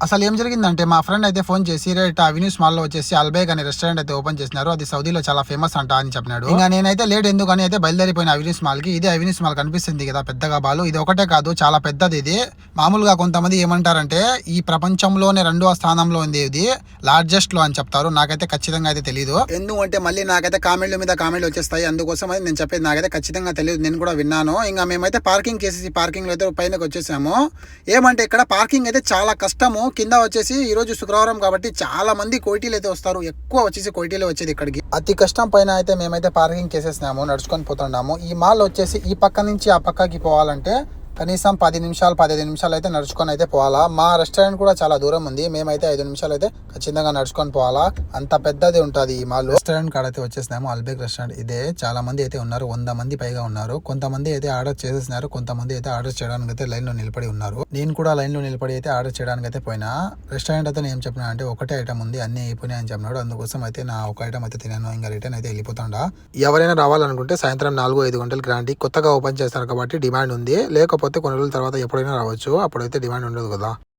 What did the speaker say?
అసలు ఏం జరిగిందంటే మా ఫ్రెండ్ అయితే ఫోన్ చేసి రేట్ అవెన్యూస్ మాల్ లో వచ్చేసి అల్బేగ్ అనే రెస్టారెంట్ అయితే ఓపెన్ చేసినారు. అది సౌదీలో చాలా ఫేమస్ అంట అని చెప్పినాడు. ఇంకా నేనైతే లేట్ ఎందుకని అయితే బయలుదేరిపోయిన అవెన్యూస్ మాల్ కి. ఇదే అవెన్యూస్ మాల్ కనిపిస్తుంది కదా పెద్దగా బాలు, ఇది ఒకటే కాదు చాలా పెద్దది ఇది. మామూలుగా కొంతమంది ఏమంటారంటే ఈ ప్రపంచంలోనే 2వ స్థానంలో ఉంది ఇది, లార్జెస్ట్ లో అని చెప్తారు. నాకైతే ఖచ్చితంగా అయితే తెలియదు, ఎందుకంటే మళ్ళీ నాకైతే కామెంట్ల మీద కామెంట్లు వచ్చేస్తాయి. అందుకోసం అయితే నేను చెప్పేది నాకైతే ఖచ్చితంగా తెలియదు, నేను కూడా విన్నాను. ఇంకా మేమైతే పార్కింగ్ చేసేసి పార్కింగ్ లో అయితే పైనకి వచ్చేసాము. ఏమంటే ఇక్కడ పార్కింగ్ అయితే చాలా కష్టము. కింద వచ్చేసి ఈ రోజు శుక్రవారం కాబట్టి చాలా మంది కోయిటీలు అయితే వస్తారు, ఎక్కువ వచ్చేసి కోయిటీలు వచ్చేది ఇక్కడికి. అతి కష్టం పైన అయితే మేమైతే పార్కింగ్ చేసేసినాము, నడుచుకొని పోతున్నాము. ఈ మాల్ వచ్చేసి ఈ పక్క నుంచి ఆ పక్కకి పోవాలంటే కనీసం 10 నిమిషాలు 15 నిమిషాలు అయితే నడుచుకొని అయితే పోవాలా. మా రెస్టారెంట్ కూడా చాలా దూరం ఉంది, మేమైతే 5 నిమిషాలు అయితే ఖచ్చితంగా నడుచుకొని పోవాలా, అంత పెద్దది ఉంటుంది ఈ మాల్. రెస్టారెంట్ కాడైతే వచ్చేసినాము, అల్బేగ్ రెస్టారెంట్ ఇదే. చాలా మంది అయితే ఉన్నారు, 100 మంది పైగా ఉన్నారు. కొంతమంది అయితే ఆర్డర్ చేసేసినారు, కొంతమంది అయితే ఆర్డర్ చేయడానికి అయితే లైన్ లో నిలబడి ఉన్నారు. నేను కూడా లైన్ లో నిలబడి అయితే ఆర్డర్ చేయడానికి అయితే పోయినా. రెస్టారెంట్ అయితే నేను చెప్పినా అంటే ఒకటే ఐటమ్ ఉంది, అన్ని అయిపోయినాయి అని చెప్పినాడు. అందుకోసం అయితే నా ఒక ఐటమ్ అయితే తినాను, ఇంకా రిటర్న్ అయితే వెళ్ళిపోతాడా. ఎవరైనా రావాలనుకుంటే సాయంత్రం 4-5 గంటలకి రండి, కొత్తగా ఓపెన్ చేస్తారు కాబట్టి డిమాండ్ ఉంది. లేకపోతే కొన్ని రోజుల తర్వాత ఎప్పుడైనా రావచ్చు, అప్పుడైతే డిమాండ్ ఉండదు కదా.